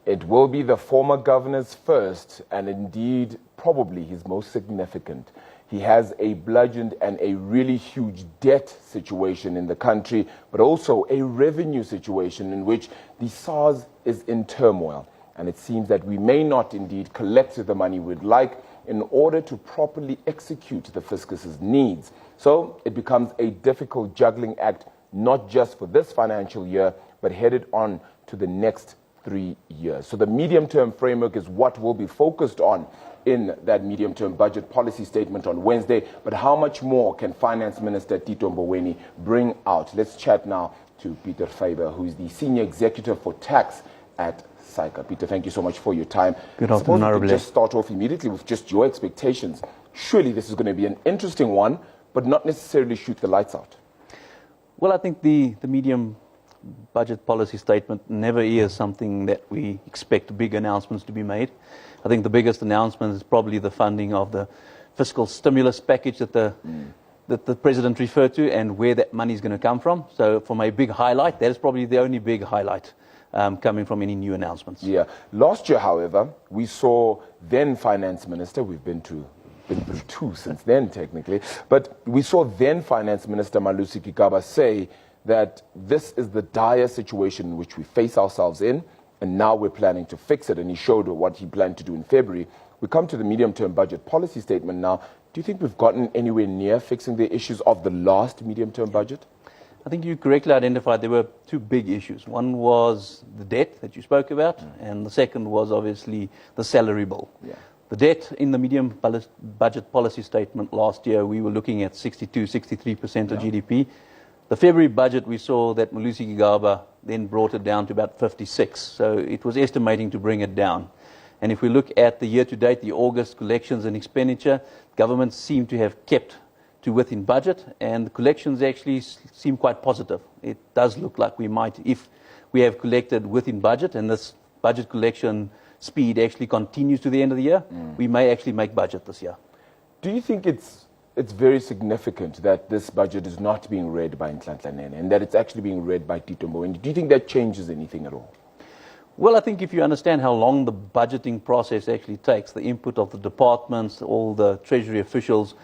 It will be the former governor's first and indeed probably his most significant. He has a bludgeoned and a really huge debt situation in the country, but also a revenue situation in which the SARS is in turmoil. And it seems that we may not indeed collect the money we'd like in order to properly execute the fiscus's needs. So it becomes a difficult juggling act, not just for this financial year, but headed on to the next 3 years. So the medium-term framework is what will be focused on in that medium-term budget policy statement on Wednesday. But how much more can Finance Minister Tito Mboweni bring out? Let's chat now to Peter Faber, who is the Senior Executive for Tax at SAICA. Peter, thank you so much for your time. Good afternoon, Honorable. Just start off immediately with just your expectations. Surely this is going to be an interesting one, but not necessarily shoot the lights out. Well, I think the medium budget policy statement never is something that we expect big announcements to be made. I think the biggest announcement is probably the funding of the fiscal stimulus package that the President referred to and where that money is going to come from. So from a big highlight, that is probably the only big highlight coming from any new announcements. Yeah. Last year, however, we saw then Finance Minister, we've been through two since then technically, but we saw then Finance Minister Malusi Gigaba say that this is the dire situation in which we face ourselves in, and now we're planning to fix it. And he showed what he planned to do in February. We come to the medium-term budget policy statement now. Do you think we've gotten anywhere near fixing the issues of the last medium-term budget? I think you correctly identified there were two big issues. One was the debt that you spoke about, and the second was obviously the salary bill. Yeah. The debt in the medium budget policy statement last year, we were looking at 63% of GDP. The February budget, we saw that Malusi Gigaba then brought it down to about 56. So it was estimating to bring it down. And if we look at the year-to-date, the August collections and expenditure, governments seem to have kept to within budget, and the collections actually seem quite positive. It does look like we might, if we have collected within budget, and this budget collection speed actually continues to the end of the year, we may actually make budget this year. Do you think it's very significant that this budget is not being read by Nhlanhla Nene and that it's actually being read by Tito Mboweni? Do you think that changes anything at all? Well, I think if you understand how long the budgeting process actually takes, the input of the departments, all the Treasury officials,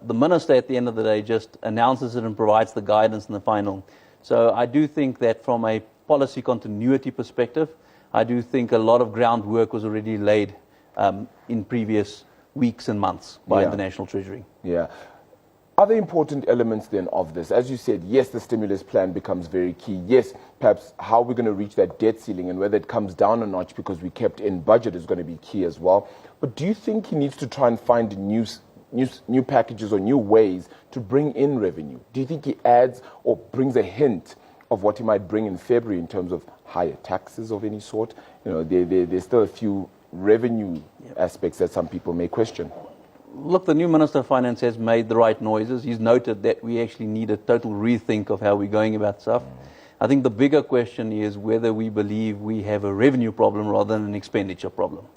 the minister at the end of the day just announces it and provides the guidance in the final. So I do think that from a policy continuity perspective, I do think a lot of groundwork was already laid in previous weeks and months by the National Treasury. Yeah. Other important elements then of this, as you said, yes, the stimulus plan becomes very key. Yes, perhaps how we're going to reach that debt ceiling and whether it comes down a notch because we kept in budget is going to be key as well. But do you think he needs to try and find new packages or new ways to bring in revenue? Do you think he adds or brings a hint of what he might bring in February in terms of higher taxes of any sort? You know, there's still a few revenue aspects that some people may question. Look, the new Minister of Finance has made the right noises. He's noted that we actually need a total rethink of how we're going about stuff. I think the bigger question is whether we believe we have a revenue problem rather than an expenditure problem.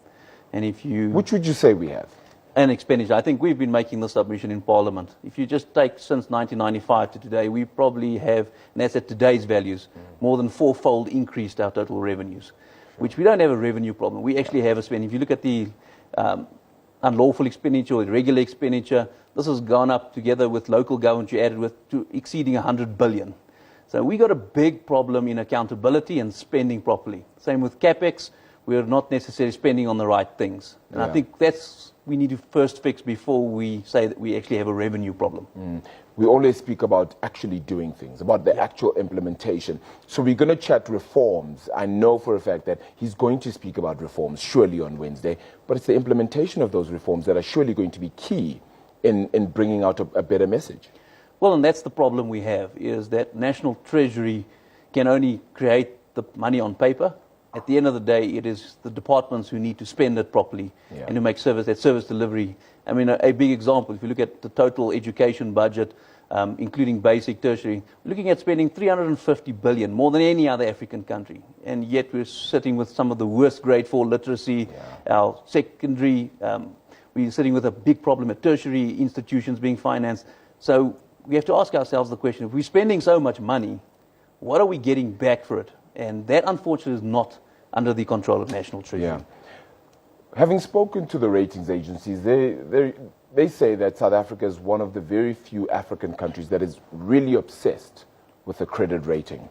And if you... Which would you say we have? An expenditure. I think we've been making the submission in Parliament. If you just take since 1995 to today, we probably have, and that's at today's values, more than fourfold increased our total revenues, which we don't have a revenue problem. We actually have a spend. If you look at the unlawful expenditure or irregular expenditure, this has gone up together with local government you added with to exceeding 100 billion. So we got a big problem in accountability and spending properly. Same with CapEx, we're not necessarily spending on the right things. And I think that's we need to first fix before we say that we actually have a revenue problem. We always speak about actually doing things, about the actual implementation. So we're going to chat reforms. I know for a fact that he's going to speak about reforms surely on Wednesday, but it's the implementation of those reforms that are surely going to be key in bringing out a better message. Well, and that's the problem we have, is that National Treasury can only create the money on paper. At the end of the day, it is the departments who need to spend it properly and to make that service delivery. I mean, a big example, if you look at the total education budget, including basic, tertiary, we're looking at spending 350 billion, more than any other African country. And yet we're sitting with some of the worst grade 4 literacy, our secondary, we're sitting with a big problem at tertiary institutions being financed. So we have to ask ourselves the question, if we're spending so much money, what are we getting back for it? And that, unfortunately, is not under the control of National Treasury. Yeah. Having spoken to the ratings agencies, they say that South Africa is one of the very few African countries that is really obsessed with a credit rating.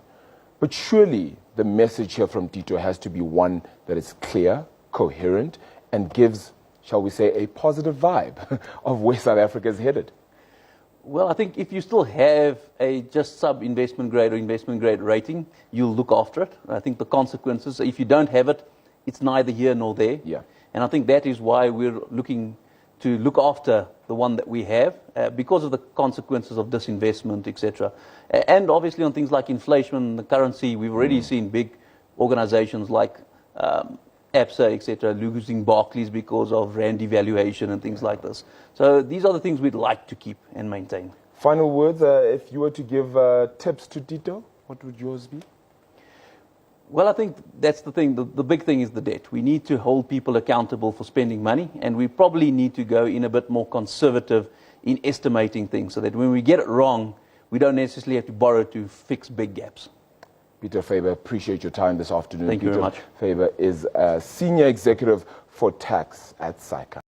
But surely the message here from Tito has to be one that is clear, coherent, and gives, shall we say, a positive vibe of where South Africa is headed. Well, I think if you still have a just sub-investment grade or investment grade rating, you'll look after it. I think the consequences, if you don't have it, it's neither here nor there. Yeah. And I think that is why we're looking to look after the one that we have because of the consequences of disinvestment, etc. And obviously on things like inflation, the currency, we've already seen big organizations like ABSA, etc., losing Barclays because of rand devaluation and things like this. So these are the things we'd like to keep and maintain. Final words, if you were to give tips to Tito, what would yours be? Well, I think that's the thing. The big thing is the debt. We need to hold people accountable for spending money, and we probably need to go in a bit more conservative in estimating things so that when we get it wrong, we don't necessarily have to borrow to fix big gaps. Peter Faber, appreciate your time this afternoon. Thank you very much. Faber is a Senior Executive for Tax at SAICA.